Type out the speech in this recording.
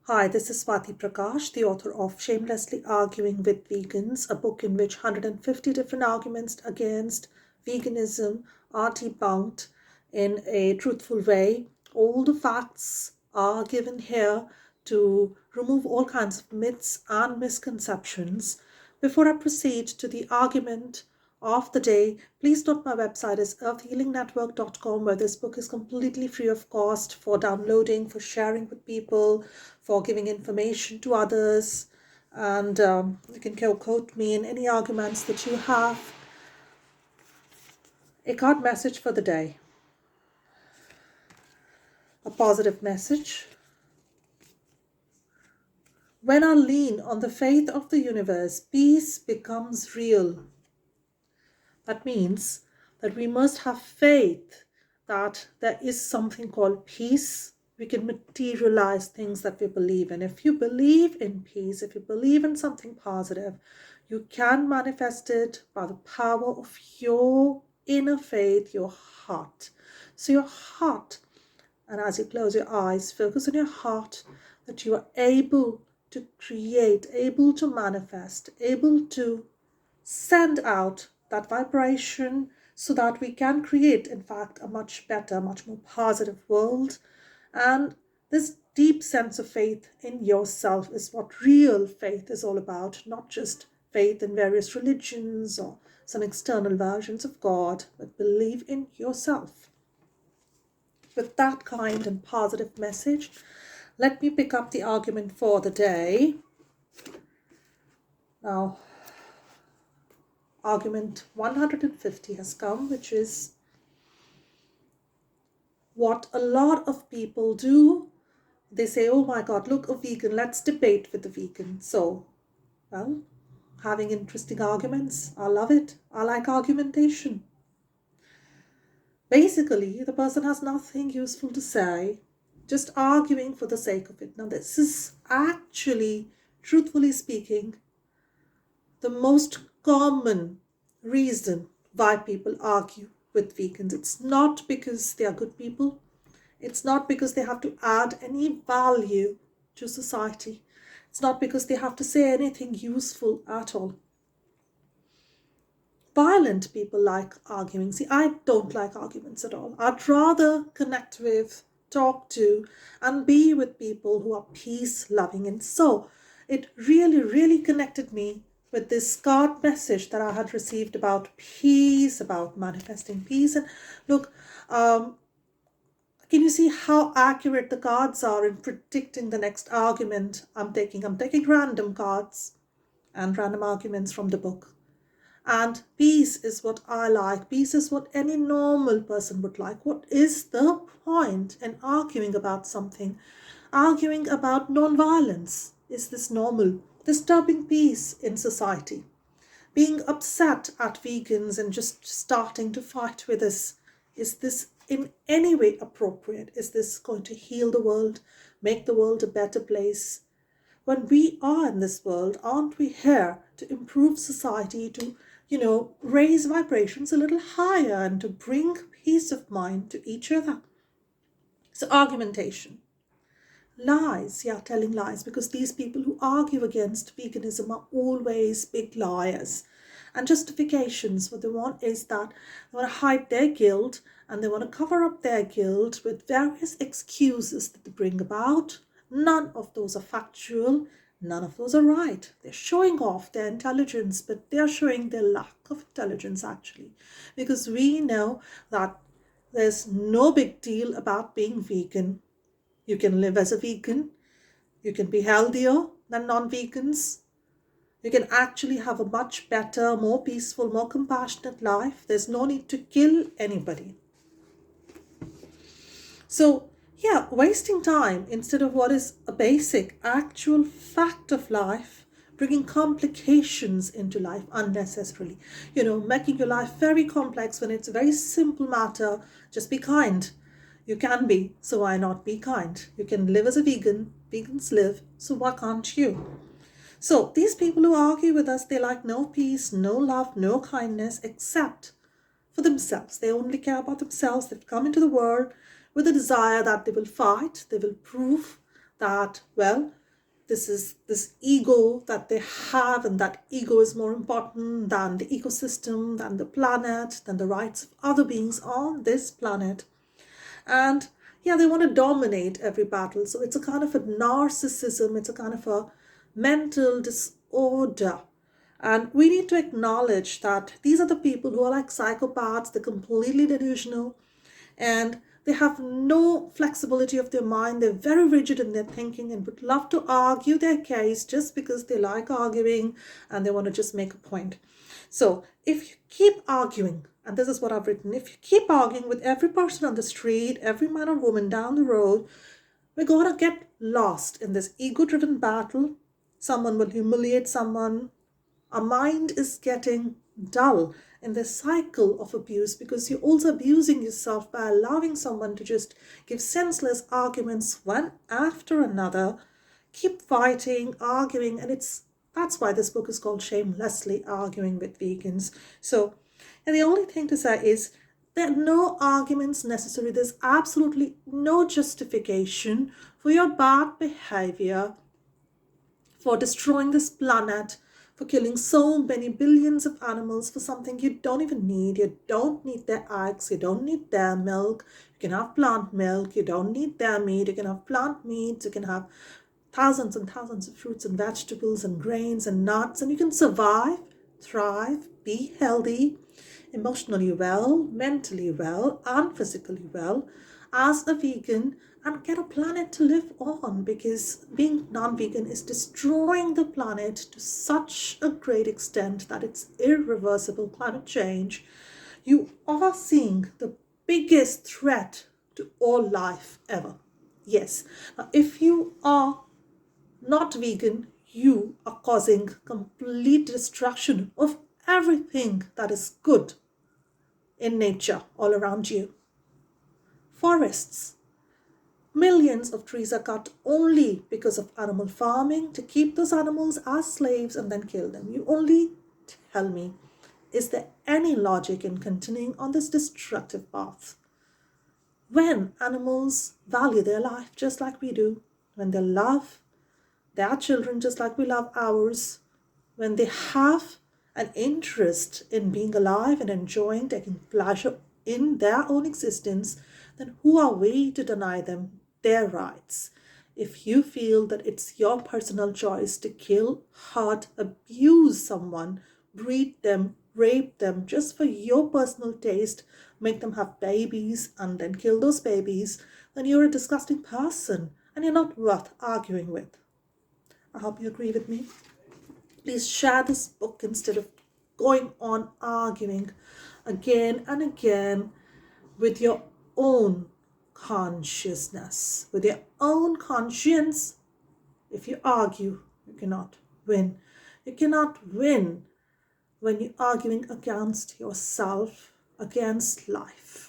Hi, this is Swati Prakash, the author of Shamelessly Arguing with Vegans, a book in which 150 different arguments against veganism are debunked in a truthful way. All the facts are given here to remove all kinds of myths and misconceptions. Before I proceed to the argument of the day, please note my website is earthhealingnetwork.com, where this book is completely free of cost for downloading, for sharing with people, for giving information to others. And you can quote me in any arguments that you have. A card message for the day. A positive message. When I lean on the faith of the universe, peace becomes real. That means that we must have faith that there is something called peace. We can materialize things that we believe in. If you believe in peace, if you believe in something positive, you can manifest it by the power of your inner faith, your heart. So your heart, and as you close your eyes, focus on your heart, that you are able to create, able to manifest, able to send out that vibration so that we can create, in fact, a much better, much more positive world. And this deep sense of faith in yourself is what real faith is all about, not just faith in various religions or some external versions of God, but believe in yourself. With that kind and positive message, let me pick up the argument for the day. Now, argument 150 has come, which is what a lot of people do. They say, oh my God, look, a vegan, let's debate with the vegan. So, well, having interesting arguments, I love it. I like argumentation. Basically, the person has nothing useful to say, just arguing for the sake of it. Now, this is actually, truthfully speaking, the most common reason why people argue with vegans. It's not because they are good people. It's not because they have to add any value to society. It's not because they have to say anything useful at all. Violent people like arguing. See, I don't like arguments at all. I'd rather connect with, talk to, and be with people who are peace-loving. And so it really, really connected me with this card message that I had received about peace, about manifesting peace. And look, can you see how accurate the cards are in predicting the next argument I'm taking? I'm taking random cards and random arguments from the book. And peace is what I like. Peace is what any normal person would like. What is the point in arguing about something? Arguing about non-violence. Is this normal? Disturbing peace in society. Being upset at vegans and just starting to fight with us. Is this in any way appropriate? Is this going to heal the world? Make the world a better place? When we are in this world, aren't we here to improve society, to raise vibrations a little higher and to bring peace of mind to each other? So argumentation. Lies, telling lies, because these people who argue against veganism are always big liars. And justifications, what they want is that they want to hide their guilt and they want to cover up their guilt with various excuses that they bring about. None of those are factual. None of those are right. They're showing off their intelligence, but they're showing their lack of intelligence actually. Because we know that there's no big deal about being vegan. You can live as a vegan. You can be healthier than non-vegans. You can actually have a much better, more peaceful, more compassionate life. There's no need to kill anybody. So, wasting time instead of what is a basic, actual fact of life, bringing complications into life unnecessarily. Making your life very complex when it's a very simple matter. Just be kind. You can be, so why not be kind? You can live as a vegan. Vegans live, so why can't you? So these people who argue with us, they like no peace, no love, no kindness, except for themselves. They only care about themselves. They've come into the world with a desire that they will fight, they will prove that, well, this is this ego that they have, and that ego is more important than the ecosystem, than the planet, than the rights of other beings on this planet. And yeah, they want to dominate every battle. So it's a kind of a narcissism, it's a kind of a mental disorder. And we need to acknowledge that these are the people who are like psychopaths, they're completely delusional, and they have no flexibility of their mind. They're very rigid in their thinking and would love to argue their case just because they like arguing and they want to just make a point. So if you keep arguing, and this is what I've written, if you keep arguing with every person on the street, every man or woman down the road, we're going to get lost in this ego-driven battle. Someone will humiliate someone. Our mind is getting dull in this cycle of abuse because you're also abusing yourself by allowing someone to just give senseless arguments one after another, keep fighting, arguing, and that's why this book is called Shamelessly, Arguing with Vegans. So, and the only thing to say is there are no arguments necessary. There's absolutely no justification for your bad behavior, for destroying this planet, for killing so many billions of animals for something you don't even need. You don't need their eggs, you don't need their milk. You can have plant milk, you don't need their meat. You can have plant meat, you can have thousands and thousands of fruits and vegetables and grains and nuts, and you can survive, thrive, be healthy, emotionally well, mentally well, and physically well as a vegan, and get a planet to live on, because being non-vegan is destroying the planet to such a great extent that it's irreversible climate change. You are seeing the biggest threat to all life ever. Yes. Now, if you are not vegan, you are causing complete destruction of everything that is good in nature all around you. Forests. Millions of trees are cut only because of animal farming to keep those animals as slaves and then kill them. You only tell me, is there any logic in continuing on this destructive path? When animals value their life just like we do, when they love their children just like we love ours, when they have an interest in being alive and enjoying, taking pleasure in their own existence, then who are we to deny them their rights? If you feel that it's your personal choice to kill, hurt, abuse someone, breed them, rape them just for your personal taste, make them have babies and then kill those babies, then you're a disgusting person and you're not worth arguing with. I hope you agree with me. Please share this book instead of going on arguing again and again with your own consciousness, with your own conscience. If you argue, you cannot win. You cannot win when you're arguing against yourself, against life.